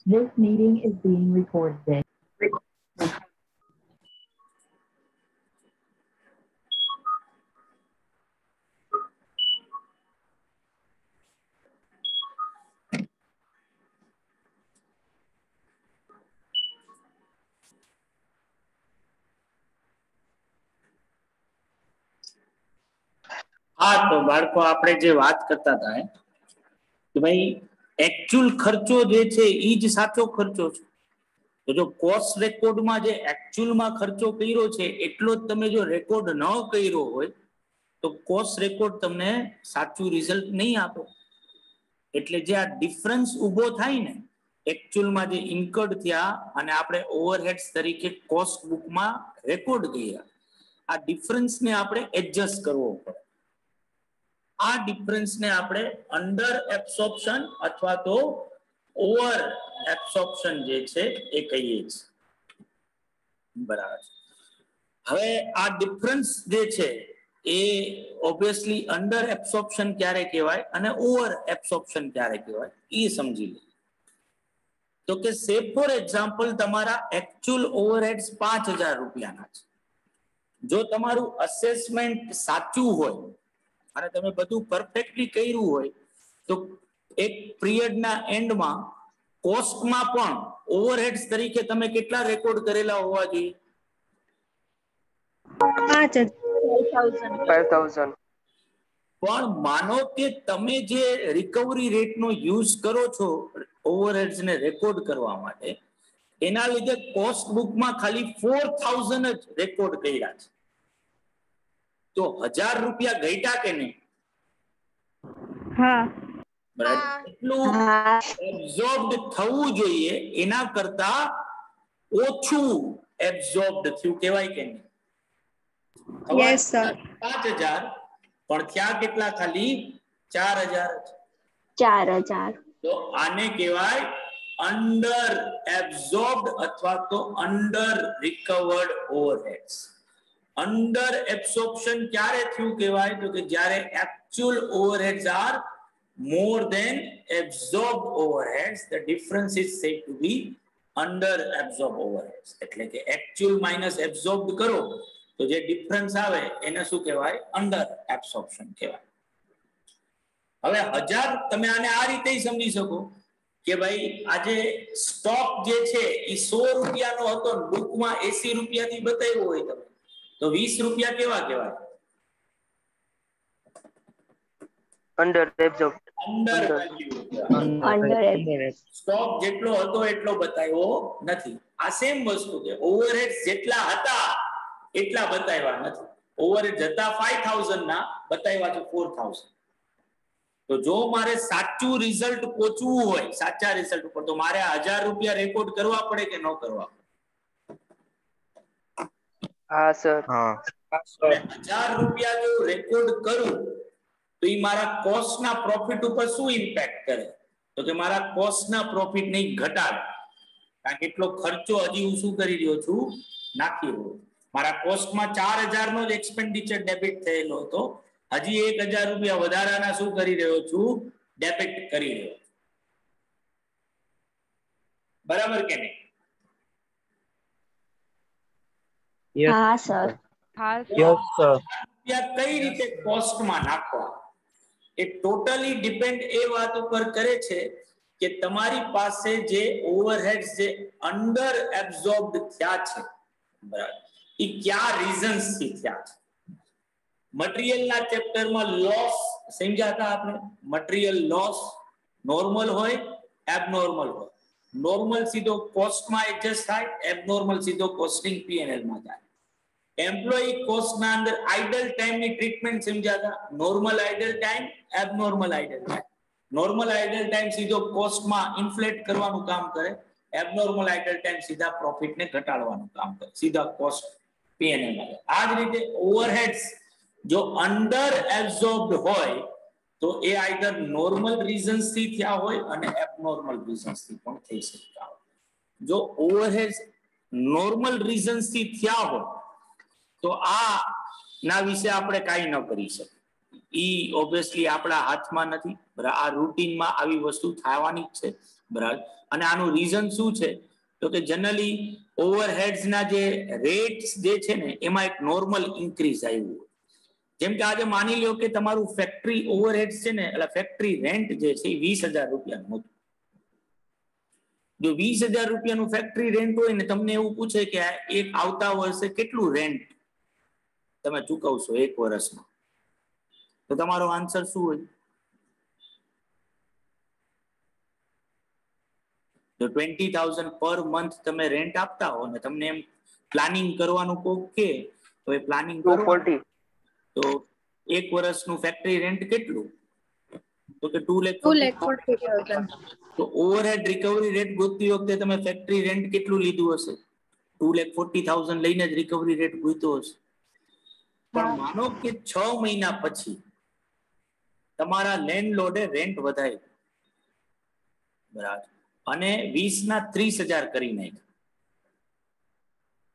This meeting is being recorded. हाँ, तो बाळको આપણે જે વાત કરતા હતા કે ભાઈ एक्चुअल खर्चो जे છે ઈ જ સાચો ખર્ચો છે. તો જો કોસ્ટ રેકોર્ડમાં જે एक्चुअलમાં ખર્ચો કર્યો છે એટલો જ તમે જો રેકોર્ડ ન કર્યો હોય તો કોસ્ટ રેકોર્ડ તમને સાચું રિઝલ્ટ નહીં આપે. એટલે જે આ ડિફરન્સ ઊભો થાય ને एक्चुअलમાં જે ઇન્કર્ડ થયા અને આપણે ઓવરહેડ્સ તરીકે કોસ્ટ બુકમાં રેકોર્ડ કર્યા, આ ડિફરન્સને આપણે એડજસ્ટ કરવો પડે. આ ડિફરન્સને આપણે અંડર એબ્સોર્પ્શન અથવા તો ઓવર એબ્સોર્પ્શન જે છે એ કહીએ છીએ. બરાબર. હવે આ ડિફરન્સ જે છે એ ઓબ્વિયસલી અંડર એબ્સોર્પ્શન ક્યારે કહેવાય અને ઓવર એબ્સોર્પ્શન ક્યારે કહેવાય એ સમજી લો. તો કે સે ફોર એક્ઝામ્પલ તમારા एक्चुअल ઓવરહેડ્સ 5000 રૂપિયાના છે. જો તમારું અસેસમેન્ટ સાચું હોય અને તમે બધું પરફેક્ટલી કર્યું હોય તો એક પિરિયડના એન્ડમાં કોસ્ટમાં પણ ઓવરહેડ્સ તરીકે તમે કેટલા રેકોર્ડ કરેલા હોવા જોઈએ? 5000. પણ માનો કે તમે જે રિકવરી રેટનો યુઝ કરો છો ઓવરહેડ્સને રેકોર્ડ કરવા માટે, એના લીધે કોસ્ટ બુકમાં ખાલી 4000 જ રેકોર્ડ કર્યા છે. તો 1000 રૂપિયા ઘટ્યા કે નહીં? હા. એટલું એબ્ઝોર્બ્ડ થવું જોઈએ એના કરતા ઓછું એબ્ઝોર્બ્ડ થયું કહેવાય કે નહીં? Yes sir. 5000 પણ થયા કેટલા? ખાલી 4000. 4000. તો આને કહેવાય અંડર એબ્ઝોર્બ્ડ અથવા તો under recovered overheads. Under absorption ક્યારે થયું કહેવાય? તો કે જ્યારે actual overheads are more than absorbed overheads, the difference is said to be under absorbed overheads. એટલે કે एक्चुअल માઈનસ absorbed કરો તો જે ડિફરન્સ આવે એને શું કહેવાય? અંડર એબ્સોર્પ્શન કહેવાય. હવે 1000 તમે આને આ રીતે સમજી શકો કે ભાઈ આજે સ્ટોક જે છે એ 100 રૂપિયાનો હતો, બુકમાં 80 રૂપિયાથી બતાવ્યો હોય તમે તો 20 રૂપિયા કેવા કહેવાય? અંડર એબ્ઝોર્બ્ડ. સ્ટોક જેટલો હતો એટલો બતાવ્યો નથી. આ સેમ વસ્તુ છે. ઓવરહેડ્સ જેટલા હતા એટલા બતાવ્યા નથી. ઓવરહેડ્સ હતા 5000 ના, બતાવ્યા છે 4000. તો જો મારે સાચું રિઝલ્ટ પહોંચવું હોય, સાચા રિઝલ્ટ ઉપર, તો મારે 1000 રૂપિયા રેકોર્ડ કરવા પડે કે ન કરવા? હા સર. 1000 રૂપિયા જો રેકોર્ડ કરું તો એ મારા કોસ્ટના પ્રોફિટ ઉપર શું ઇમ્પેક્ટ કરે? તો કે મારા કોસ્ટના પ્રોફિટને ઘટાડે. કારણ કે એટલો ખર્ચો હજી હું શું કરી રહ્યો છું? નાખી રહ્યો. મારા કોસ્ટમાં 4000 નો જ એક્સપેન્ડિચર ડેબિટ થયેલો હતો, હજી 1000 રૂપિયા વધારાના શું કરી રહ્યો છું? ડેબિટ કરી રહ્યો. બરાબર કે નહીં? હા સર. કઈ રીતે કોસ્ટમાં નાખવા એ ટોટલી ડિપેન્ડ એ વાત ઉપર કરે છે કે તમારી પાસે જે ઓવરહેડ્સ જે અંડર એબ્ઝોર્બ્ડ થયા છે, બરાબર, એ કયા રીઝન્સ થી થયા છે. મટીરીયલના ચેપ્ટરમાં લોસ સમજ્યા હતા આપણે. મટીરીયલ લોસ નોર્મલ હોય, એબનોર્મલ હોય. નોર્મલ સીધો કોસ્ટમાં એડજસ્ટ થાય, એબનોર્મલ સીધો કોસ્ટિંગ પીએનએલ માં જાય. એમ્પ્લોયી કોસ્ટના અંદર આઇડલ ટાઈમની ટ્રીટમેન્ટ સમજ્યા હતા. Normal idle time, abnormal idle time. Normal idle time સીધો કોસ્ટમાં ઇન્ફ્લેટ કરવાનું કામ કરે, એબનોર્મલ આઇડલ ટાઈમ સીધા પ્રોફિટને ઘટાડવાનું કામ કરે, સીધા કોસ્ટ પીએનએલ માં. આ જ રીતે ઓવરહેડ્સ જો અંડર એબ્ઝોર્બ્ડ હોય તો એ આઈધર નોર્મલ રીઝન્સ થી થયા હોય અને એબનોર્મલ રીઝન્સ થી પણ થઈ શકતા હોય. જો ઓવરહેડ્સ નોર્મલ રીઝન્સ થી થયા હોય તો આ ના વિશે આપણે કાંઈ ન કરી શકીએ. ઈ ઓબ્વિયસલી આપણા હાથમાં નથી. બરાબર, આ રૂટીનમાં આવી વસ્તુ થવાની જ છે. બરાબર, અને આનું રીઝન શું છે તો કે જનરલી ઓવરહેડ્સના જે રેટ્સ જે છે ને એમાં એક નોર્મલ ઇન્ક્રીઝ આવ્યું હોય. જેમ કે આજે માની લો કે તમારું ફેક્ટરી ઓવરહેડ્સ છે ને એટલે ફેક્ટરી રેન્ટ જે છે એ 20,000 રૂપિયાનું હતું. જો 20,000 રૂપિયાનું ફેક્ટરી રેન્ટ હોય ને તમને એવું પૂછે કે એક આવતા વર્ષે કેટલું રેન્ટ તમે ચૂકવશો એક વર્ષમાં, તો તમારો આન્સર શું હોય? તો 20,000 પર મંથ તમે રેન્ટ આપતા હો ને તમને એમ પ્લાનિંગ કરવાનું કોક કે તો એ પ્લાનિંગ 240. તો એક વર્ષનું ફેક્ટરી રેન્ટ કેટલું? તો કે 2,40,000. તો ઓવરહેડ રિકવરી રેટ ગોતતી વખતે તમે ફેક્ટરી રેન્ટ કેટલું લીધું હશે? 2,40,000 લઈને જ રિકવરી રેટ ગોત્યો હશે. પણ માનો કે 6 મહિના પછી તમારા લેન્ડલોર્ડે રેન્ટ વધાર્યું, બરાબર, અને 20 ના 30,000 કરી નાખ્યું.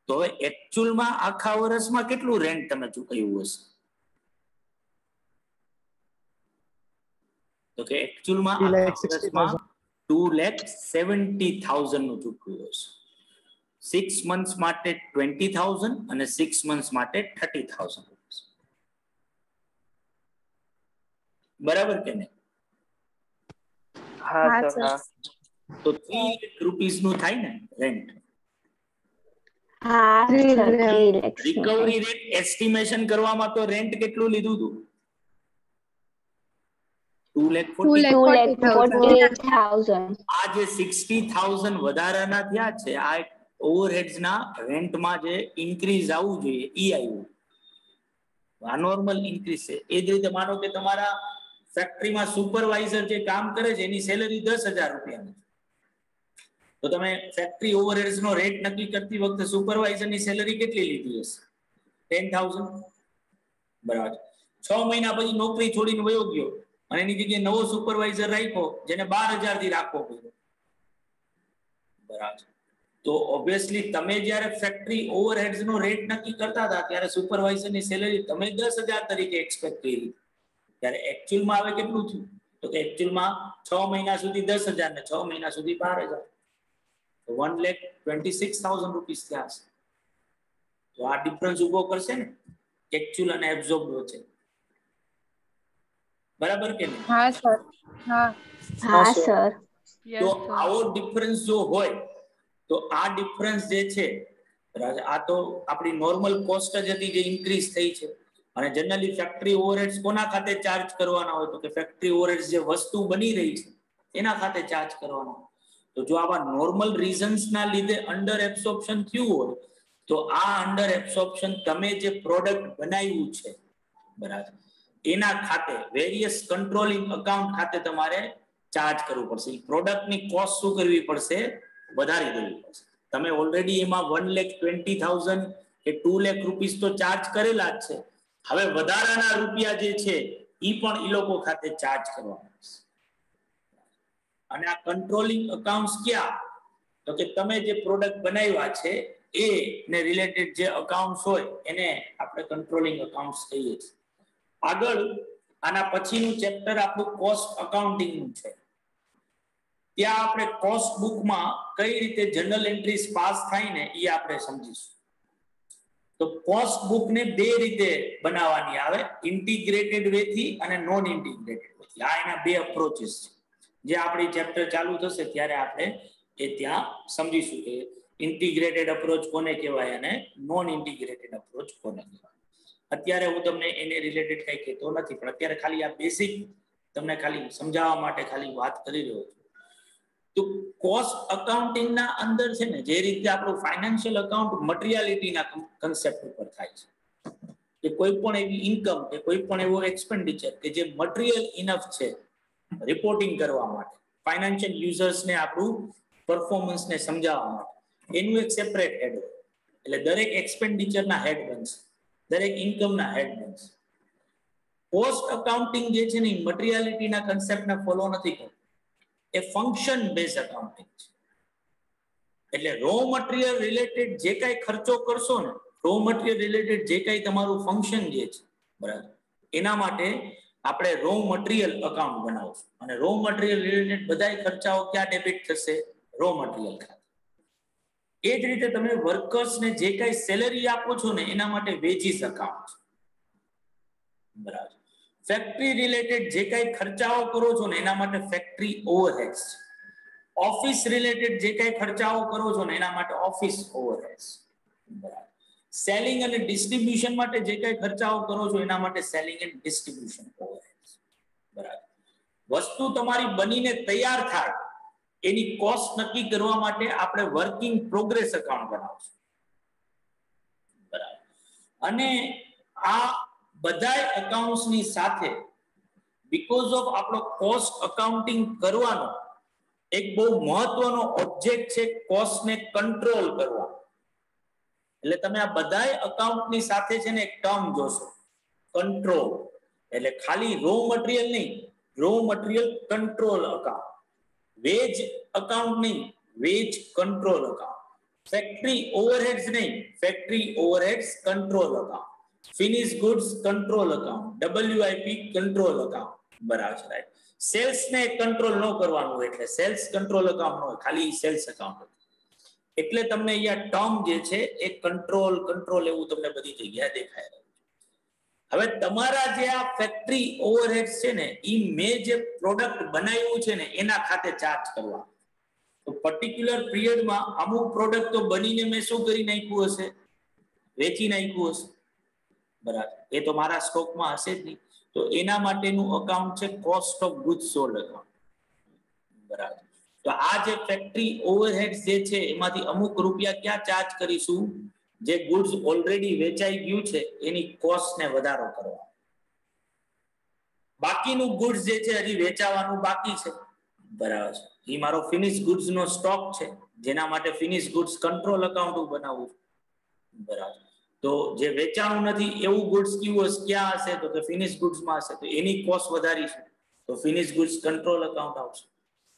તો હવે એકચ્યુઅલમાં આખા વર્ષમાં કેટલું રેન્ટ તમે ચૂકવ્યું હશે? તો કે એકચ્યુઅલમાં આખા વર્ષમાં 2,70,000 નું ચૂકવ્યું હશે. 6 months માટે 20,000 અને 6 months માટે 30,000. બરાબર કે નહીં? હા સર, હા. તો 3 lakh rupees નું થાય ને રેન્ટ. હા સર, રિકવરી રેટ એસ્ટિમેશન કરવામાં તો રેન્ટ કેટલું લીધું હતું? 2,48,000. આ જે 60,000 વધારાના થયા છે આ ઓવરહેડ્સ ના રેન્ટમાં જે ઇન્ક્રીઝ આવવું જોઈએ ઈ આવ્યું. આ નોર્મલ ઇન્ક્રીઝ છે. એ જ રીતે માનો કે તમારા ફેક્ટરીમાં સુપરવાઇઝર જે કામ કરે છે એની સેલરી 10,000 રૂપિયા, તો તમે ફેક્ટરી ઓવરહેડ્સ નો રેટ નક્કી કરતી વખતે સુપરવાઇઝર ની સેલરી કેટલી લીધી હશે? 10,000. બરાબર. 6 મહિના પછી નોકરી છોડીને વયો ગયો અને એની જગ્યાએ નવો સુપરવાઇઝર રાખ્યો જેને 12,000 થી રાખવો પડ્યો. બરાબર. તો ઓબ્વિયસલી તમે જ્યારે ફેક્ટરી ઓવરહેડ્સ નો રેટ નક્કી કરતા હતા ત્યારે સુપરવાઇઝર ની સેલરી તમે 10,000 તરીકે એક્સપેક્ટ કરી, ત્યારે એકચ્યુઅલમાં હવે કેટલું થયું? તો કે એકચ્યુઅલમાં 6 મહિના સુધી 10,000 ને 6 મહિના સુધી 12,000, તો 1,26,000 રૂપીસ થયા છે. તો આ ડિફરન્સ ઉભો કરશે ને એકચ્યુઅલ અને એબ્ઝોર્બ વચ્ચે. બરાબર કે નહીં? હા સર. હા સર. તો આવો ડિફરન્સ જો હોય તો આ ડિફરન્સ જે છે આ તો આપણી નોર્મલ કોસ્ટ જ હતી જે ઇન્ક્રીઝ થઈ છે. અને જનરલી ફેક્ટરી ઓવરહેડ્સ કોના ખાતે ચાર્જ કરવાના હોય? તો કે ફેક્ટરી ઓવરહેડ્સ જે વસ્તુ બની રહી છે એના ખાતે ચાર્જ કરવાના. તો જો આવા નોર્મલ રીઝન્સ ના લીધે અંડર એબ્સોર્પ્શન થયું હોય તો આ અંડર એબ્સોર્પ્શન તમે જે પ્રોડક્ટ બનાવ્યું છે, બરાબર, એના ખાતે વેરિયસ કંટ્રોલિંગ અકાઉન્ટ ખાતે તમારે ચાર્જ કરવું પડશે. પ્રોડક્ટની કોસ્ટ શું કરવી પડશે? વધારી દેવી પડશે. તમે ઓલરેડી એમાં 1,20,000 કે 2 લાખ રૂપીસ તો ચાર્જ કરેલા જ છે. હવે વધારાના રૂપિયા જે છે ઈ પણ ઈ લોકો ખાતે ચાર્જ કરવા પડશે. અને આ કંટ્રોલિંગ અકાઉન્ટ્સ ક્યાં? તો કે તમે જે પ્રોડક્ટ બનાવ્યા છે એ ને રિલેટેડ જે અકાઉન્ટ્સ હોય એને આપણે કંટ્રોલિંગ અકાઉન્ટ્સ કહીએ છીએ. આગળ આના પછીનું ચેપ્ટર આપણું કોસ્ટ અકાઉન્ટિંગ નું છે. ત્યાં આપણે કોસ્ટ બુકમાં કઈ રીતે જનરલ એન્ટ્રીઝ પાસ થાય ને એ આપણે સમજીશું. તો કોસ્ટ બુક ને બે રીતે બનાવવાની આવે, ઇન્ટિગ્રેટેડ વે થી અને નોન ઇન્ટિગ્રેટેડ વે થી. આ એના બે અપ્રોચીસ છે જે આપણી ચેપ્ટર ચાલુ થશે ત્યારે આપણે એ ત્યાં સમજીશું કે ઇન્ટિગ્રેટેડ અપ્રોચ કોને કહેવાય અને નોન ઇન્ટિગ્રેટેડ અપ્રોચ કોને કહેવાય. અત્યારે હું તમને એને રિલેટેડ કઈ કહેતો નથી, પણ અત્યારે ખાલી આ બેસિક તમને ખાલી સમજાવવા માટે ખાલી વાત કરી રહ્યો છું. તો કોસ્ટ અકાઉન્ટિંગ ના અંદર છે ને જે રીતે આપણું ફાઇનાન્શિયલ અકાઉન્ટ મટીરિયાલિટીના કન્સેપ્ટ ઉપર થાય છે કે કોઈ પણ એવી ઇન્કમ કે કોઈ પણ એવો એક્સપેન્ડિચર કે જે મટીરિયલ ઇનફ છે રિપોર્ટિંગ કરવા માટે, ફાઇનાન્શિયલ યુઝર્સને આપણું પરફોર્મન્સને સમજાવવા માટે, એનું એક સેપરેટ હેડ હોય. એટલે દરેક એક્સપેન્ડિચરના હેડ બનશે, દરેક ઇન્કમના હેડ બનશે. કોસ્ટ અકાઉન્ટિંગ જે છે ને મટીરિયાલિટીના કન્સેપ્ટને ફોલો નથી કરતું. એ ફંક્શન બેઝ અકાઉન્ટિંગ છે. એટલે રો મટીરિયલ રિલેટેડ જે કાંઈ ખર્ચો કરશો ને રો મટીરિયલ રિલેટેડ જે કંઈ તમારું ફંક્શન જે છે બરાબર, એના માટે આપણે રો મટીરિયલ અકાઉન્ટ બનાવશું અને રો મટીરિયલ રિલેટેડ બધા ખર્ચાઓ ક્યાં ડેબિટ થશે? રો મટીરિયલ ખાતે. એ જ રીતે તમે વર્કર્સને જે કઈ સેલેરી આપો છો ને એના માટે વેજીસ અકાઉન્ટ બરાબર. ફેક્ટરી રિલેટેડ જે કઈ ખર્ચાઓ કરો છો ને એના માટે ફેક્ટરી ઓવરહેડ્સ. ઓફિસ રિલેટેડ જે કઈ ખર્ચાઓ કરો છો ને એના માટે ઓફિસ ઓવરહેડ્સ બરાબર. સેલિંગ અને ડિસ્ટ્રીબ્યુશન માટે જે કઈ ખર્ચાઓ કરો છો એના માટે સેલિંગ એન્ડ ડિસ્ટ્રીબ્યુશન ઓવરહેડ્સ બરાબર. વસ્તુ તમારી બનીને તૈયાર થાય એની કોસ્ટ નક્કી કરવા માટે આપણે વર્કિંગ પ્રોગ્રેસ અકાઉન્ટ બનાવશું બરાબર. અને આ બધા અકાઉન્ટ્સની સાથે બીકોઝ ઓફ આપણો કોસ્ટ અકાઉન્ટિંગ કરવાનો એક બહુ મહત્વનો ઓબ્જેક્ટ છે કોસ્ટને કંટ્રોલ કરવાનો. એટલે તમે આ બધા અકાઉન્ટની સાથે છે ને એક ટર્મ જોશો, કંટ્રોલ. એટલે ખાલી રો મટીરિયલ નહીં, raw material control account. Wage account નહીં, wage control account. Factory overheads નહીં, factory overheads control account. Finish goods control account, WIP control account બરાબર છે. સેલ્સ ને કંટ્રોલ ન કરવાનું એટલે સેલ્સ કંટ્રોલ અકાઉન્ટ હોય, ખાલી સેલ્સ અકાઉન્ટ. એટલે તમને અહીંયા ટર્મ જે છે એ કંટ્રોલ કંટ્રોલ એવું તમને બધી જગ્યાએ દેખાય રહ્યું છે. હવે તમારા જે આ ફેક્ટરી ઓવરહેડ્સ છે ને એ મેં જે પ્રોડક્ટ બનાવ્યું છે ને એના ખાતે ચાર્જ કરવા. તો પર્ટિક્યુલર પીરિયડમાં અમુક પ્રોડક્ટ તો બનીને મેં શું કરી નાખ્યું હશે? વેચી નાખ્યું હશે બરાબર. એ તો મારા સ્ટોકમાં હશે જ નહીં. તો એના માટેનું અકાઉન્ટ છે cost of goods sold account બરાબર. તો આ જે ફેક્ટરી ઓવરહેડ્સ જે છે એમાંથી અમુક રૂપિયા ક્યાં ચાર્જ કરીશું? જે ગુડ્સ ઓલરેડી વેચાઈ ગયું છે એની કોસ્ટને વધારો કરવા. બાકીનું ગુડ્સ જે છે હજી વેચાવાનું બાકી છે બરાબર છે. એ મારો ફિનિશ ગુડ્સ નો સ્ટોક છે જેના માટે ફિનિશ ગુડ્સ કંટ્રોલ અકાઉન્ટ બનાવવું બરાબર. તો જે વેચાણું નથી એવું ગુડ્સ ક્યાં હશે? તો કે ફિનિશ ગુડ્સમાં હશે. તો એની કોસ્ટ વધારીશું તો ફિનિશ ગુડ્સ કંટ્રોલ અકાઉન્ટ આવશે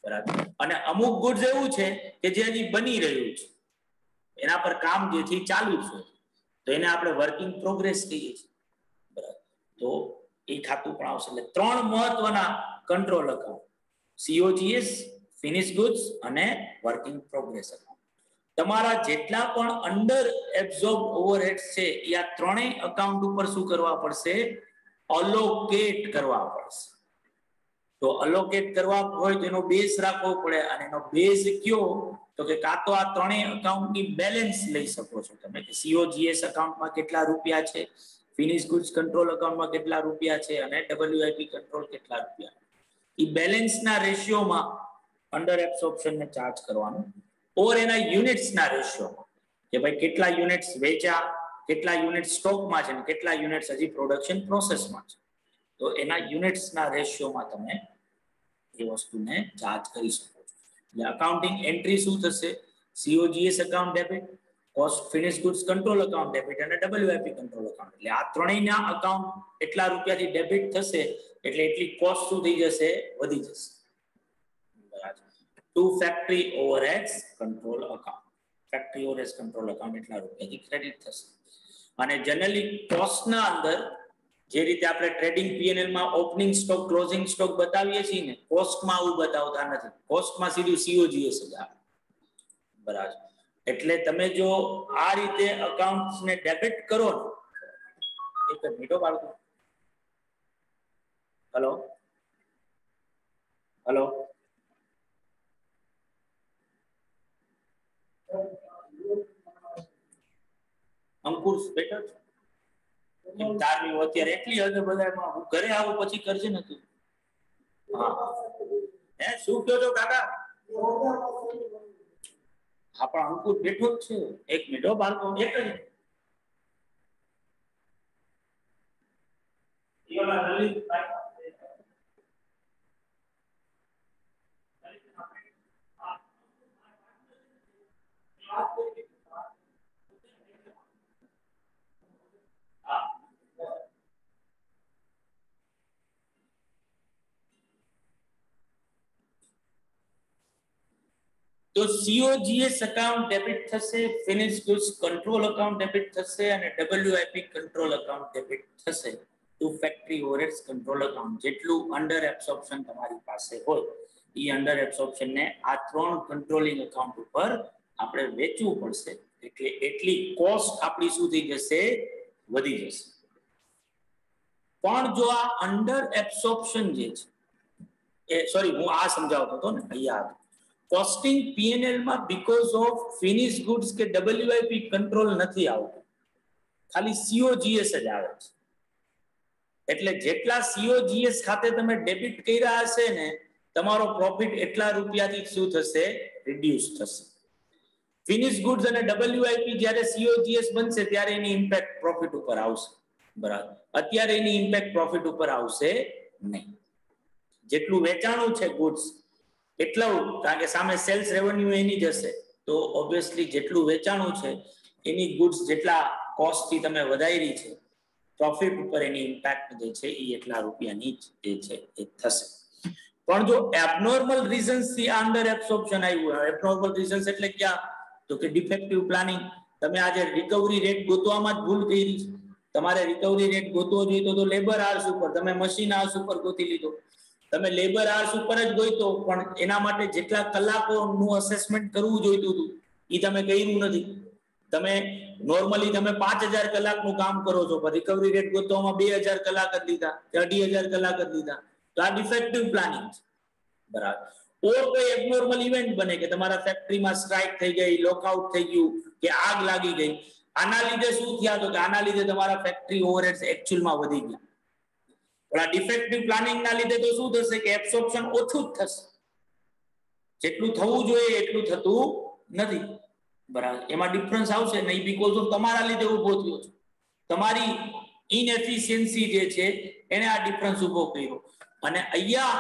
બરાબર. અને અમુક ગુડ્સ એવું છે કે જે હજી બની રહ્યું છે, એના પર કામ જેથી ચાલુ છે, તો એને આપણે વર્કિંગ પ્રોગ્રેસ કહીએ છીએ બરાબર. તો એ ખાતું પણ આવશે. એટલે ત્રણ મહત્વના control account, COGS, finish goods અને વર્કિંગ પ્રોગ્રેસ અકાઉન્ટ. તમારા જેટલા પણ અંડર એબ્ઝોર્બ ઓવરહેડ્સ છે એ આ ત્રણેય અકાઉન્ટ ઉપર શું કરવા પડશે? અલોકેટ કરવા પડશે. તો અલોકેટ કરવા હોય તો એનો બેઝ રાખવો પડે અને એનો બેઝ કયો? તો કે કાં તો આ ત્રણેય અકાઉન્ટની બેલેન્સ લઈ શકો છો તમે કે COGS અકાઉન્ટમાં કેટલા રૂપિયા છે, ફિનિશ ગુડ્સ કંટ્રોલ અકાઉન્ટમાં કેટલા રૂપિયા છે અને WIP કંટ્રોલ કેટલા રૂપિયા. એ બેલેન્સના રેશિયોમાં અંડર એબ્સોર્પ્શનને ચાર્જ કરવાનું ઓર એના યુનિટ્સના રેશિયોમાં કે ભાઈ કેટલા યુનિટ્સ વેચ્યા, કેટલા યુનિટ સ્ટોકમાં છે અને કેટલા યુનિટ્સ હજી પ્રોડક્શન પ્રોસેસમાં છે. તો એના યુનિટ્સના રેશિયોમાં તમે એ વસ્તુને ચાર્જ કરી શકો છો. એટલે અકાઉન્ટિંગ એન્ટ્રી શું થશે? COGS account debit, cost finish goods control account debit અને WIP કંટ્રોલ અકાઉન્ટ. એટલે આ ત્રણેયના અકાઉન્ટ એટલા રૂપિયાથી ડેબિટ થશે એટલે એટલી કોસ્ટ શું થઈ જશે? વધી જશે બરાબર. To factory overheads control account, factory overheads control account એટલા રૂપિયાથી ક્રેડિટ થશે. અને જનરલી કોસ્ટના અંદર જે રીતે આપણે ટ્રેડિંગ P&L માં ઓપનિંગ સ્ટોક ક્લોઝિંગ સ્ટોક બતાવીએ છીએ ને, કોસ્ટમાં આવું બતાવતા નથી. કોસ્ટમાં સીધું COGS જ આવે બરાબર. એટલે તમે જો આ રીતે અકાઉન્ટ્સને ડેબિટ કરો ને, એક મિનિટ બાળકો, હેલો હેલો અંકુર બેટર તારવી અત્યારે એટલી હદે બધામાં હું ઘરે આવું પછી કરજે ને તું. હા હે શું કહો છો કાકા? હા પણ અંકુર બેઠો જ છે. એક મિનિટ બાળકો, એક જ તો તો COGS અકાઉન્ટ ડેબિટ થશે, finish goods control account debit થશે અને WIP કંટ્રોલ અકાઉન્ટ ડેબિટ થશે to factory overheads control account. જેટલું અંડર એબ્સોર્પ્શન તમારી પાસે હોય એ અંડર એબ્સોર્પ્શન ને આ 3 કંટ્રોલિંગ અકાઉન્ટ ઉપર આપણે વેચવું પડશે. એટલે એટલી કોસ્ટ આપણી શું થઈ જશે? વધી જશે. પણ જો આ અંડર એબ્સોર્પ્શન જે છે સોરી હું આ સમજાવતો હતો ને અહીંયા કોસ્ટિંગ P&L માં બીકોઝ ઓફ ફિનિશ ગુડ્સ કે WIP કંટ્રોલ નથી આવતું, ખાલી COGS જ આવે છે. એટલે જેટલા COGS ખાતે તમે ડેબિટ કર્યા હશે ને તમારો પ્રોફિટ એટલા રૂપિયાથી શું થશે? રિડ્યુસ થશે. ફિનિશ ગુડ્સ અને WIP જ્યારે COGS બનશે ત્યારે એની ઇમ્પેક્ટ પ્રોફિટ ઉપર આવશે. બરાબર, અત્યારે એની ઇમ્પેક્ટ પ્રોફિટ ઉપર આવશે નહીં. જેટલું વેચાણું છે ગુડ્સ એટલું, કારણ કે સામે સેલ્સ રેવન્યુ એની જ હશે, તો ઓબ્વિયસલી જેટલું વેચાણું છે એની ગુડ્સ જેટલા કોસ્ટથી તમે વધારી છે પ્રોફિટ ઉપર એની ઇમ્પેક્ટ જે છે એ એટલા રૂપિયાની જ છે એ થશે. પણ જો એબનોર્મલ રીઝન્સ થી અંડર એબ્સોર્પ્શન આવ્યું, એબનોર્મલ રીઝન્સ એટલે ક્યાં? તો કે ડિફેક્ટિવ પ્લાનિંગ. તમે આજે રિકવરી રેટ ગોતવામાં જ ભૂલ કરી છે. તમારે રિકવરી રેટ ગોતવો જોઈએ તો લેબર આર્સ ઉપર, તમે મશીન આર્સ ઉપર ગોતી લીધો. તમે લેબર આર્સ ઉપર જ ગોઈતો, પણ એના માટે જેટલા કલાકોનું અસેસમેન્ટ કરવું જોઈતું હતું એ તમે કર્યું નથી. તમે નોર્મલી તમે 5000 કલાકનું કામ કરો છો, પણ રિકવરી રેટ ગોતવામાં 2000 કલાક જ લીધા, 28000 કલાક જ લીધા. તો આ ડિફેક્ટિવ પ્લાનિંગ છે. બરાબર. ઓર કોઈ એબનોર્મલ ઇવેન્ટ બને કે તમારા ફેક્ટરીમાં સ્ટ્રાઇક થઈ ગઈ, લોકઆઉટ થઈ ગયું કે આગ લાગી ગઈ, આના લીધે શું થયા? તો કે આના લીધે તમારા ફેક્ટરી ઓવરહેડ્સ એક્ચ્યુઅલમાં વધી ગયા. પણ આ ડિફેક્ટિવ પ્લાનિંગ ના લીધે તો શું થશે કે એબ્સોર્પ્શન ઓછું જ થશે. જેટલું થવું જોઈએ એટલું થતું નથી. બરાબર, એમાં ડિફરન્સ આવશે નહીં, બીકોઝ ઓફ તમારા લીધે ઊભો થયો છે. તમારી ઇનએફિશિયન્સી જે છે એને આ ડિફરન્સ ઊભો કર્યો. અને અહીંયા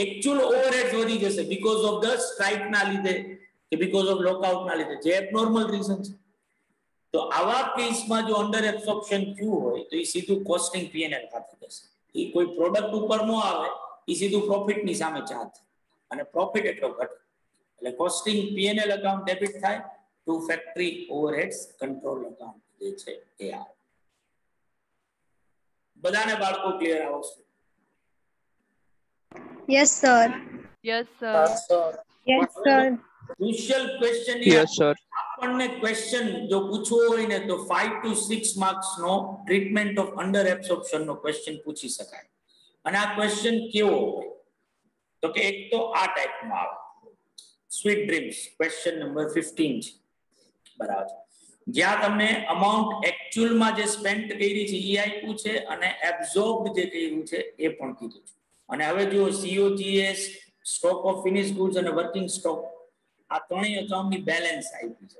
એકચ્યુઅલ ઓવરહેડ્સ વધી જશે બીકોઝ ઓફ ધ સ્ટ્રાઇક ના લીધે કે બીકોઝ ઓફ લોકઆઉટ ના લીધે, જે એબનોર્મલ રીઝન છે. તો આવા કેસમાં જો અંડર એબ્સોર્પ્શન થયું હોય તો એ સીધું કોસ્ટિંગ P&L ખાતે જશે. એ કોઈ પ્રોડક્ટ ઉપર ન આવે, એ સીધું પ્રોફિટની સામે ચાર્જ અને પ્રોફિટ એટલો ઘટે. એટલે કોસ્ટિંગ P&L અકાઉન્ટ ડેબિટ થાય to factory overheads control account જે છે એ આવે. બધાને બાળકો ક્લિયર આવશે? Yes, sir. Yes, sir. Yes, sir. Crucial question Yes, sir. આપણને ક્વેશ્ચન જો પૂછવો હોય ને તો 5 to 6 માર્ક્સ નો ટ્રીટમેન્ટ ઓફ અંડર એબ્સોર્પ્શન નો ક્વેશ્ચન પૂછી શકાય. અને આ ક્વેશ્ચન કેવો હોય તો કે એક તો આ ટાઈપમાં આવે, સ્વીટ ડ્રીમ્સ ક્વેશ્ચન નંબર 15 છે. બરાબર, જ્યાં તમને અમાઉન્ટ એકચ્યુઅલમાં જે સ્પેન્ડ કરી છે એ આપ્યું છે અને એબ્સોર્બ્ડ જે કર્યું છે એ પણ કીધું છે. અને હવે જો COGS, stock of finish goods અને વર્કિંગ સ્ટોક આ ત્રણેય અકાઉન્ટની બેલેન્સ આપી છે.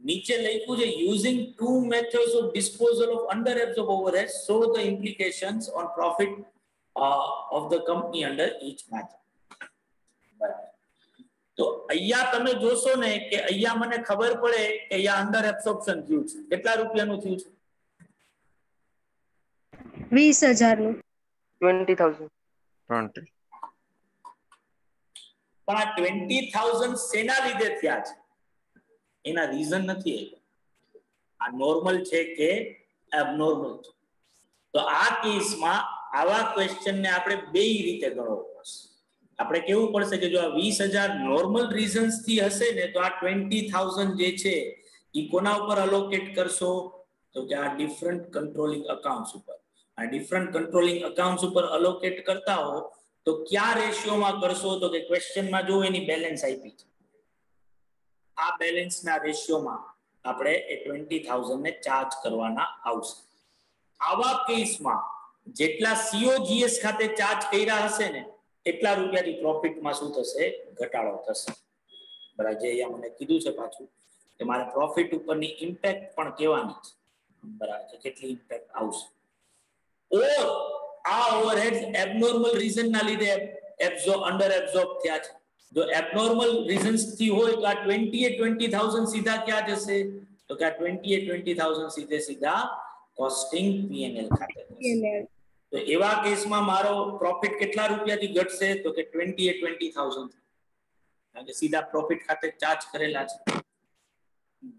નીચે લખ્યું છે using two methods of disposal of under absorb overhead so the implications on profit of the company under each method. બરાબર, તો અહીંયા તમે જોશો ને કે અહીંયા મને ખબર પડે કે અહીંયા અંડર એબ્સોર્પ્શન થયું છે. કેટલા રૂપિયાનું થયું છે? 20,000 નું. 20,000. 20. પણ આ 20,000 શેના લીધે થયા છે? એના રીઝન નથી. આ નોર્મલ છે કે એબનોર્મલ છે? તો આ કેસમાં આવા ક્વેશ્ચનને આપણે બે રીતે ગણવો પડશે. આપણે કેવું પડશે કે જો આ 20,000 નોર્મલ રીઝન્સ થી હશે ને તો આ 20,000 જે છે એ કોના ઉપર અલોકેટ કરશો? તો કે આ ડિફરન્ટ કંટ્રોલિંગ અકાઉન્ટ્સ ઉપર. આ ડિફરન્ટ કંટ્રોલિંગ અકાઉન્ટ્સ ઉપર અલોકેટ કરતા હો તો ક્યાં રેશિયોમાં કરશો? તો કે ક્વેશ્ચનમાં જો એની બેલેન્સ આપી છે, આ બેલેન્સના રેશિયોમાં આપણે એ 20,000 ને ચાર્જ કરવાના આવશે. આવા કેસમાં જેટલા COGS ખાતે ચાર્જ કર્યા હશે ને એટલા રૂપિયાની પ્રોફિટમાં શું થશે? ઘટાડો થશે. બરાબર, જે અહીંયા મને કીધું છે પાછું કે મારે પ્રોફિટ ઉપરની ઇમ્પેક્ટ પણ કહેવાની છે. બરાબર, કેટલી ઇમ્પેક્ટ આવશે. ઓર આ ઓવરહેડ્સ એબનોર્મલ રીઝન ના લીધે અંડર એબ્સોર્બ થયા છે. જો એબનોર્મલ રીઝન્સ થી હોય તો આ 20,000 સીધા ક્યાં જશે? તો કે આ 20,000 સીધે સીધા કોસ્ટિંગ P&L ખાતે જશે. તો એવા કેસમાં મારો પ્રોફિટ કેટલા રૂપિયાથી ઘટશે? તો કે 20,000. કારણ કે સીધા પ્રોફિટ ખાતે ચાર્જ કરેલા છે,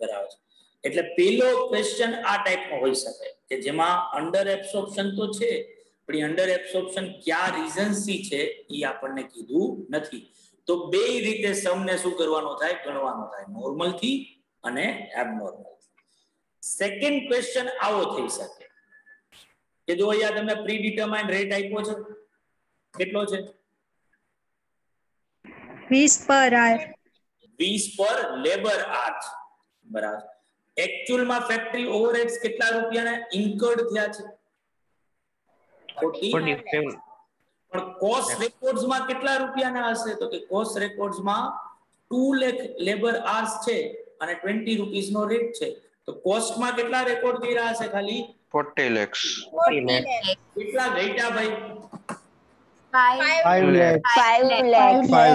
બરાબર છે. એટલે પેલો ક્વેશ્ચન આ ટાઈપનો હોઈ શકે કે જેમાં અંડર એબ્સોર્પ્શન તો છે, પણ અંડર એબ્સોર્પ્શન કયા રીઝન્સથી છે એ આપણને કીધું નથી. તો બે રીતે સમને શું કરવાનો થાય, ગણવાનો થાય, નોર્મલ થી અને એબનોર્મલ. સેકન્ડ ક્વેશ્ચન આવો થઈ શકે કે જો અહીંયા તમને પ્રી ડિટરમાઇન્ડ રેટ આપ્યો છે, કેટલો છે? 20 પર આર. 20 પર લેબર આર, બરાબર. एक्चुअल માં ફેક્ટરી ઓવરહેડ્સ કેટલા રૂપિયાના ઇન્કર્ડ થયા છે? 47. પણ કોસ્ટ રેકોર્ડ્સ માં કેટલા રૂપિયાના હશે? તો કે કોસ્ટ રેકોર્ડ્સ માં 2 લાખ લેબર આર્સ છે અને 20 રૂપીસ નો રેટ છે. તો કોસ્ટ માં કેટલા રેકોર્ડ કર્યા હશે? ખાલી 40 lakhs. કેટલા ઘટ્યા ભાઈ? 5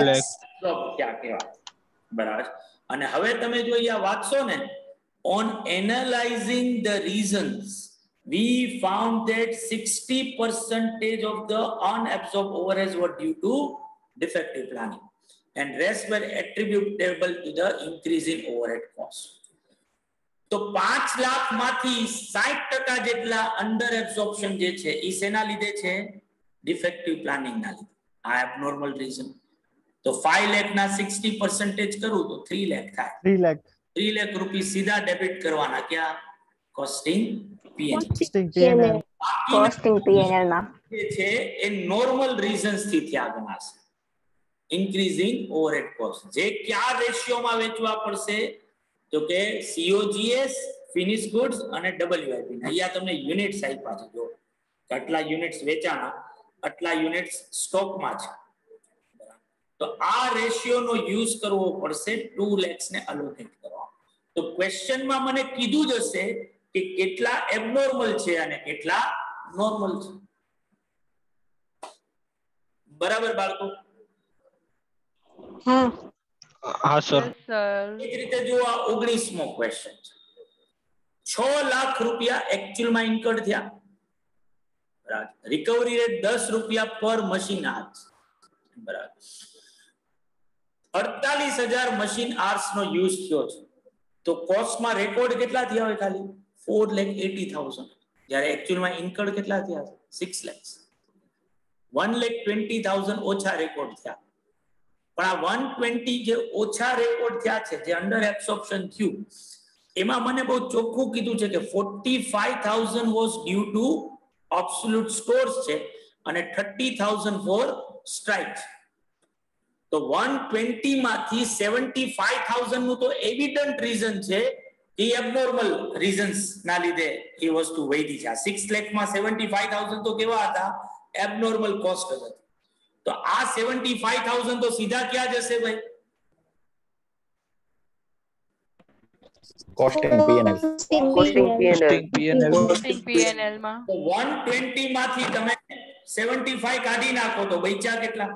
lakhs. તો ક્યાં કેવા, બરાબર. અને હવે તમે જો અહીંયા વાંચશો ને, on analyzing the reasons we found that 60% of the unabsorbed overheads were due to defective planning and rest were attributable to the increase in overhead cost. તો 5 લાખ માંથી 60% જેટલા અંડર એબ્સોર્પ્શન જે છે એ શેના લીધે છે? ડિફેક્ટિવ પ્લાનિંગ ના લીધે. આ એબનોર્મલ રીઝન. તો 5 લાખ ના 60% કરું તો 3 લાખ થાય. 3 લાખ રૂપિયા સીધા ડેબિટ કરવાના ક્યાં? Costing P&L. કોસ્ટિંગ પીએનએલ માં જે છે એ નોર્મલ રીઝન્સ થી થયા ગણાશે. ઇન્ક્રીઝિંગ ઓવરહેડ કોસ્ટ જે કયા રેશિયોમાં વેચવા પડશે? તો કે COGS, ફિનિશ ગુડ્સ અને WIP. અહીંયા તમને યુનિટ્સ આપ્યા છે, જો આટલા યુનિટ્સ વેચાણા, આટલા યુનિટ્સ સ્ટોકમાં છે. તો આ રેશિયોનો યુઝ કરવો પડશે 2 lakhs ને અલોકેટ કરવા. તો ક્વેશ્ચનમાં મને કીધું જ હશે કે કેટલા એબનોર્મલ છે અને કેટલા નોર્મલ છે. બરાબર બાળકો? હા સર. એ રીતે જો આ 19મો ક્વેશ્ચન છે. 6 લાખ રૂપિયા એક્ચ્યુઅલમાં ઇન્કર્ડ થયા, બરાબર. રિકવરી રેટ 10 રૂપિયા પર મશીન આર્સ, બરાબર. 48,000 મશીન આર્સ નો યુઝ થયો છે. તો કોસ્ટમાં રેકોર્ડ કેટલા થયા હોય? ખાલી 4,80,000. જ્યારે એક્ચ્યુઅલમાં ઇન્કર્ડ કેટલા થયા છે? 6 lakhs. 1,20,000 ઓછા રેકોર્ડ થયા. પણ આ 120 જે ઓછા રેકોર્ડ થયા છે, જે અંડર એબ્સોર્પ્શન થયું, એમાં મને બહુ ચોખ્ખું કીધું છે કે 45,000 was due to obsolete stores છે અને 30,000 ફોર સ્ટ્રાઇક. તો 120 માંથી 75,000 નું તો એવિડન્ટ રીઝન છે કે એબનોર્મલ રીઝન્સ ના લીધે એ વસ્તુ વધી છે. 6 લાખ માં 75,000 તો કેવા હતા? એબનોર્મલ કોસ્ટ હતી. તો આ 75,000 તો સીધા ક્યાં જશે ભાઈ? Costing P&L. કોસ્ટિંગ પીએનએલ માં. તો 120 માંથી તમે 75 કાઢી નાખો તો બચ્યા કેટલા?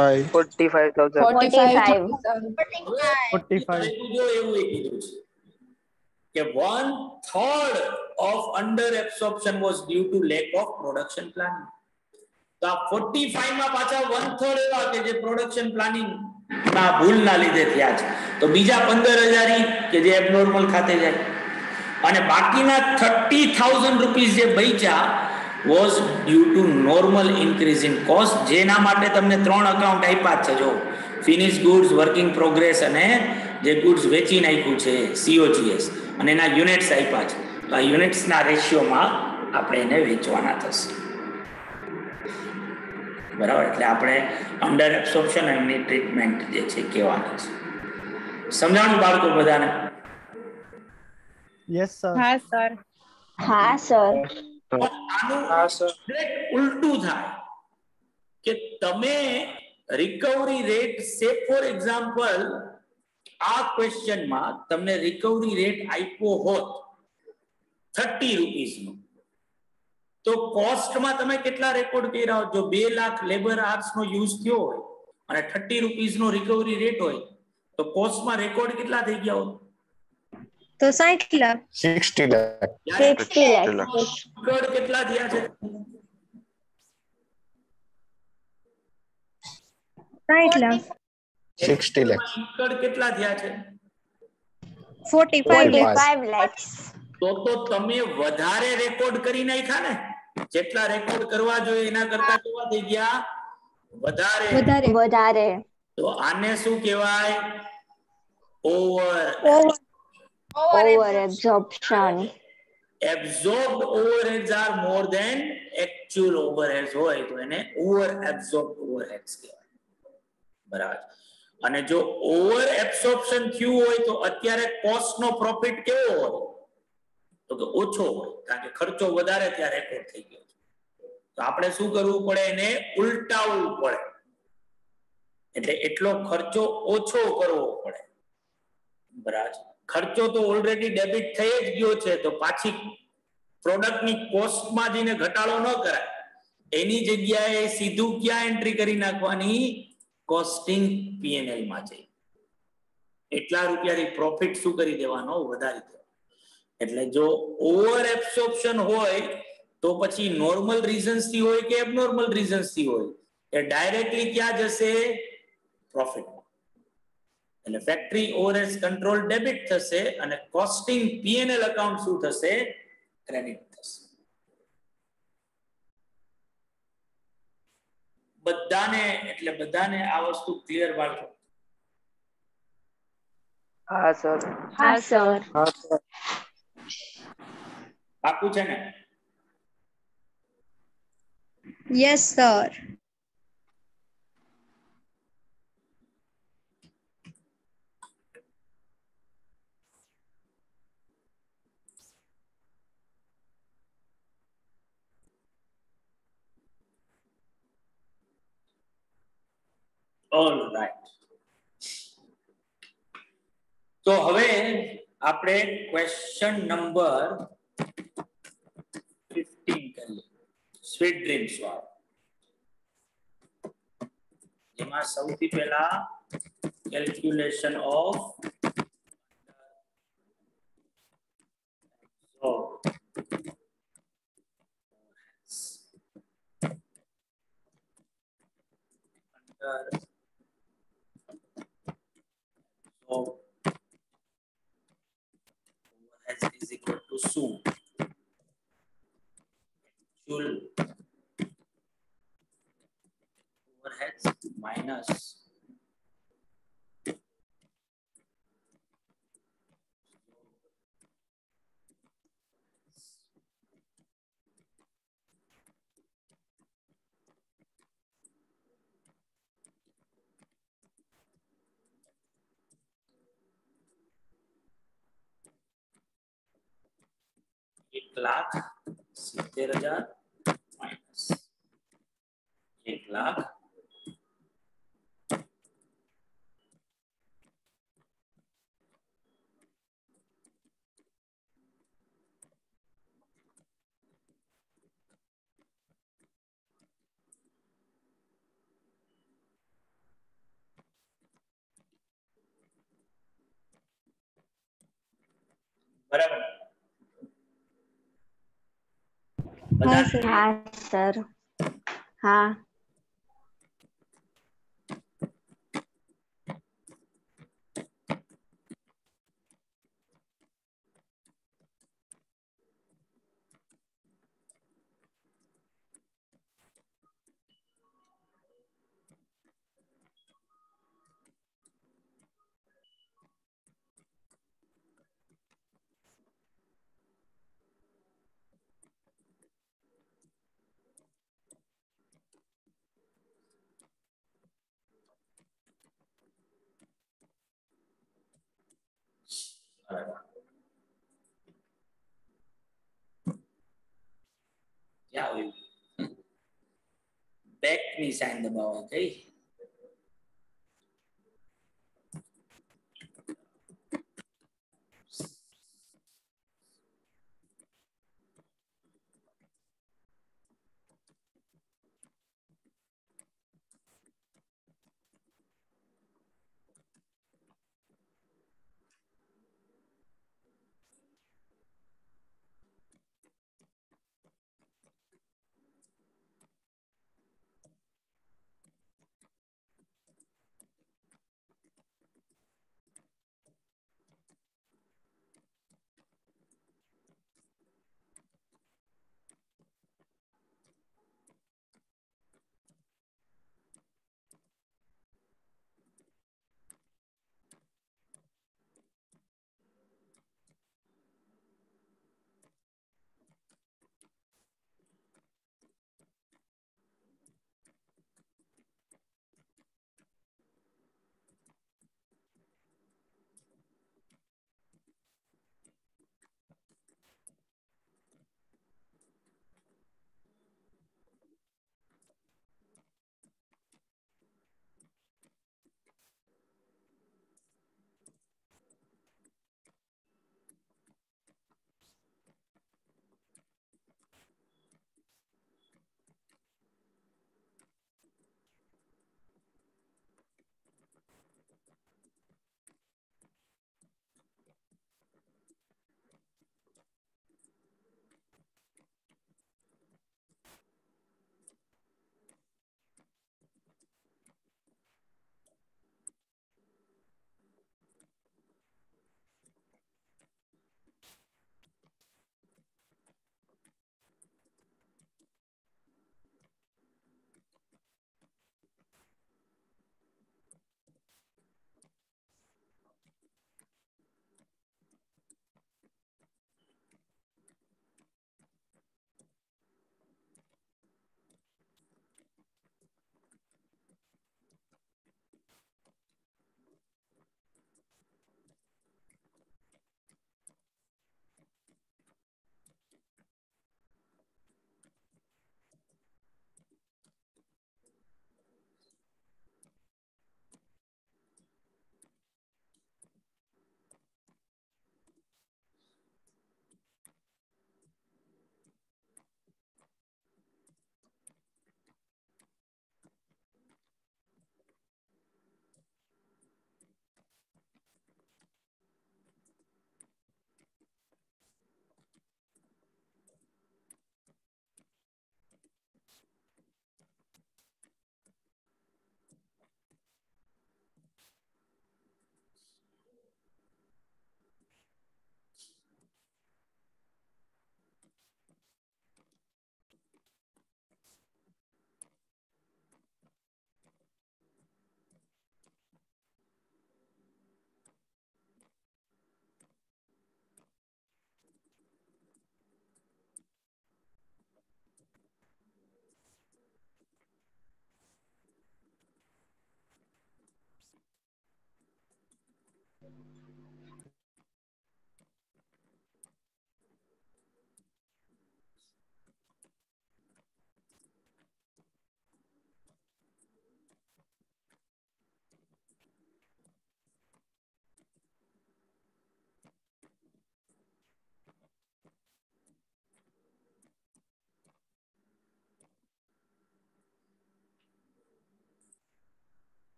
45,000. 45. જો એવું કીધું છે કે 1/3 of under absorption was due to lack of production planning. તો આ 45 માં પાછા 1/3 એવા કે જે પ્રોડક્શન પ્લાનિંગ ના ભૂલ ના લીધે થયા છે. તો બીજા 15,000 કે જે એબનોર્મલ ખાતે જાય અને બાકીના 30,000 રૂપીસ જે બચ્યા was due to normal increase in cost. જેના માટે તમને 3 અકાઉન્ટ આપ્યા છે, જો ફિનિશ ગુડ્સ, વર્કિંગ પ્રોગ્રેસ અને જે ગુડ્સ વેચી નાખ્યું છે COGS, અને એના યુનિટ્સ આપ્યા છે. તો આ યુનિટ્સ ના રેશિયોમાં આપણે એને વેચવાના થશે, બરાબર. એટલે આપણે અંડર એબ્સોર્પ્શન અને એની ટ્રીટમેન્ટ જે છે કહેવાની છે. સમજાણું બાળકો બધાને? Yes sir. હા સર. આનું ઉલટું થાય કે તમે રિકવરી રેટ, સે ફોર એક્ઝામ્પલ આ ક્વેશ્ચનમાં તમને રિકવરી રેટ આપ્યો હોત 30 રૂપીસનો, તો કોસ્ટમાં તમે કેટલા રેકોર્ડ કર્યા હોત? જો 2 લાખ લેબર આર્સ નો યુઝ થયો હોય અને 30 રૂપીસનો રિકવરી રેટ હોય તો કોસ્ટમાં રેકોર્ડ કેટલા થઈ ગયા હોત? તો 60 લાખ. 60 લાખ. રેકોર્ડ કેટલા થયા છે? 60 લાખ 60 lakhs. એકડ કેટલા થયા છે? 45 lakhs 45 lakhs. તો તમે વધારે રેકોર્ડ કરી નાખ્યા ને, જેટલા રેકોર્ડ કરવા જોઈએ એના કરતા કેવા થઈ ગયા? વધારે. વધારે. તો આને શું કહેવાય? Over absorption. absorbed overheads are more than actual overheads હોય તો એને over absorbed overheads કહેવાય. બરાબર. અને જો ઓવર એબ્સોર્પ્શન થયું હોય તો અત્યારે કોસ્ટ નો પ્રોફિટ કેવો હોય? તો કે ઓછો હોય, કારણ કે ખર્ચો વધારે ત્યાં રેકોર્ડ થઈ ગયો છે. તો આપણે શું કરવું પડે? એને ઉલટાવવું પડે. એટલે એટલો ખર્ચો ઓછો કરવો પડે. બરાબર. ખર્ચો તો ઓલરેડી ડેબિટ થઈ જ ગયો છે, તો પાછી પ્રોડક્ટની કોસ્ટમાં જઈને ઘટાડો ન કરાય. એની જગ્યાએ સીધું ક્યાં એન્ટ્રી કરી નાખવાની? કોસ્ટિંગ પીએનએલ માં જઈ એટલા રૂપિયાની પ્રોફિટ શું કરી દેવાનો? વધારી દેવાનો. એટલે જો ઓવર એબ્સોર્પ્શન હોય તો પછી નોર્મલ રીઝન્સ થી હોય કે એબનોર્મલ રીઝન્સ થી હોય, એ ડાયરેક્ટલી ક્યાં જશે? પ્રોફિટમાં. એટલે ફેક્ટરી ઓવરહેડ્સ કંટ્રોલ ડેબિટ થશે અને કોસ્ટિંગ પીએનએલ એકાઉન્ટ શું થશે? ક્રેડિટ થશે. બધાને આ વસ્તુ ક્લિયર બાળકો? હા સર. હા સર. પાકું છે ને? yes sir all right. તો હવે આપણે ક્વેશ્ચન નંબર 15 કરીએ, સ્વીટ ડ્રીમ્સ વાળો. જેમાં સૌથી પહેલા calculation of is equal to શું? Actual overheads minus ₹1,70,000 minus 1,00,000 બરાબર. હા સર હા સર. હા. ક્યાં આવ્યું? બેક ની સાઇન દબાવો. કઈ?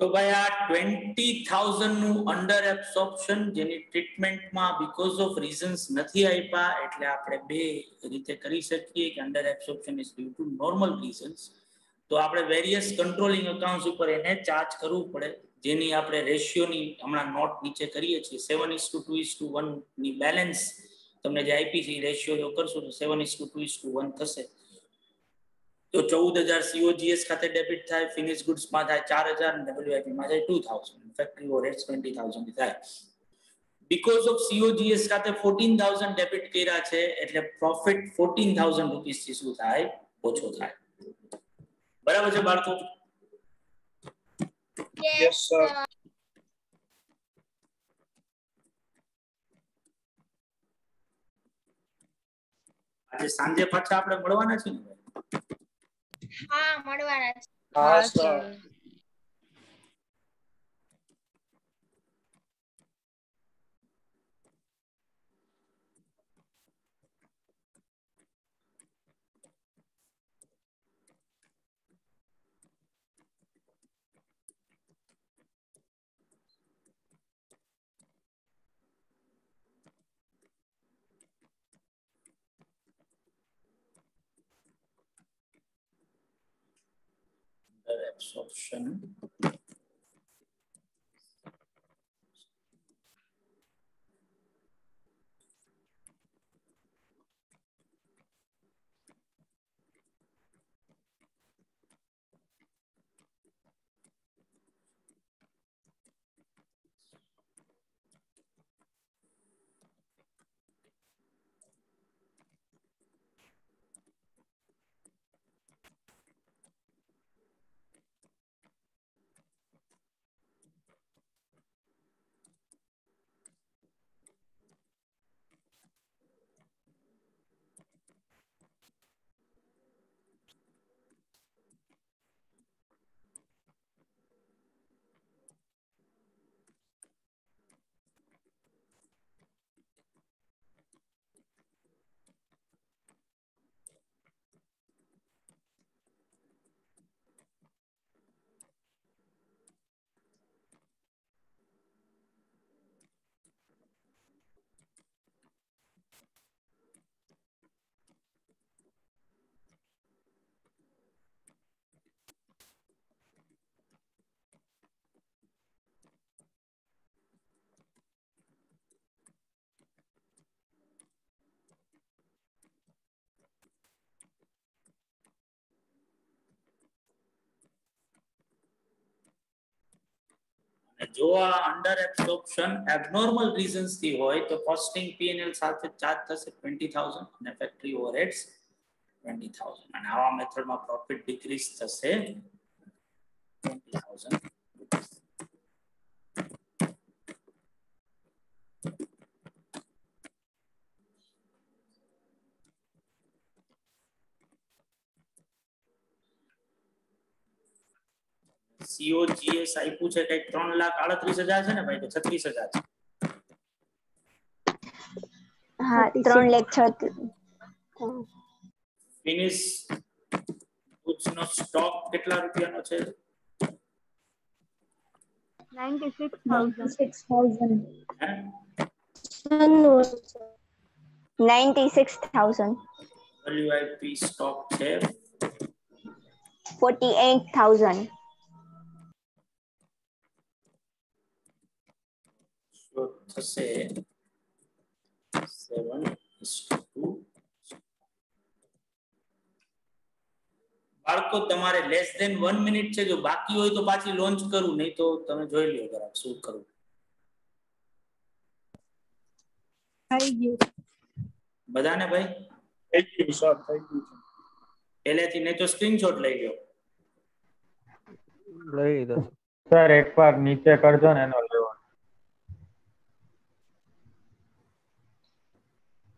તો ભાઈ આ 20,000 નું અંડર એબ્સોર્પ્શન જેની ટ્રીટમેન્ટમાં બીકોઝ ઓફ રીઝન્સ નથી આપ્યા એટલે આપણે બે રીતે કરી શકીએ કે under absorption is due to normal reasons. તો આપણે વેરિયસ કંટ્રોલિંગ અકાઉન્ટ્સ ઉપર એને ચાર્જ કરવું પડે જેની આપણે રેશિયોની હમણાં નોટ નીચે કરીએ છીએ 7:2:1 ની બેલેન્સ તમને જે આપી છે રેશિયો જો કરશો તો 7:2:1 થશે. તો 14,000 COGS ખાતે ડેબિટ થાય, ફિનિશ ગુડ્સ માં થાય 4,000 અને WIP માં થાય 2,000, ફેક્ટરી ઓવરહેડ્સ 20,000 થાય. બીકોઝ ઓફ COGS ખાતે 14,000 ડેબિટ કર્યા છે એટલે પ્રોફિટ 14,000 રૂપીસ થી શું થાય ઓછો થાય. બરાબર છે બાળકો? Yes, sir. આજે સાંજે પાછા આપણે મળવાના છે ને? હા, મળવાના છે. હા સર. Absorption. જો આ અંડર એબ્સોર્પ્શન એબનોર્મલ રીઝન્સ થી હોય તો કોસ્ટિંગ P&L સાથે ચાર્જ થશે 20,000 અને ફેક્ટરી ઓવરહેડ્સ 20,000 અને આવા મેથડમાં પ્રોફિટ ડિક્રીઝ થશે 20,000 rupees. COGS આપ્યું છે કઈક 3,38,000 છે ને ભાઈ કે 36,000 છે? હા 3,36,000. ફિનિશ goods નો સ્ટોક કેટલા રૂપિયાનો છે? 96,000. હે? 96,000. WIP સ્ટોક છે 48,000. તો થશે 7:2. બાળકો તમારે લેસ ધેન 1 મિનિટ છે, જો બાકી હોય તો પાછી લોન્ચ કરું, નહીં તો તમે જોઈ લ્યો જરા શું કરું. થઈ ગયું. બધાને ભાઈ થઈ ગયું સર, થઈ ગયું છે. પહેલેથી નહીં તો સ્ક્રીનશોટ લઈ લ્યો. લઈ લીધો સર એકવાર નીચે કરજો ને એનો લેવાનો.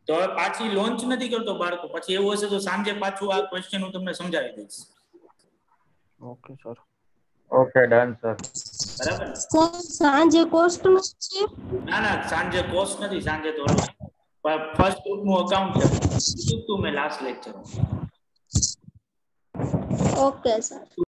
તો હવે પાછી લોન્ચ નથી કરતો બાળકો, પછી એવું હશે તો સાંજે પાછું આ ક્વેશ્ચન હું તમને સમજાવી દઈશ. Okay sir. Okay done sir. બરાબર ને? સાંજે કોસ્ટ છે? ના ના, સાંજે કોર્સ નથી, સાંજે તો ફર્સ્ટ ગ્રુપ નું અકાઉન્ટ છે, કીધું તું મેં લાસ્ટ લેક્ચર. Okay sir.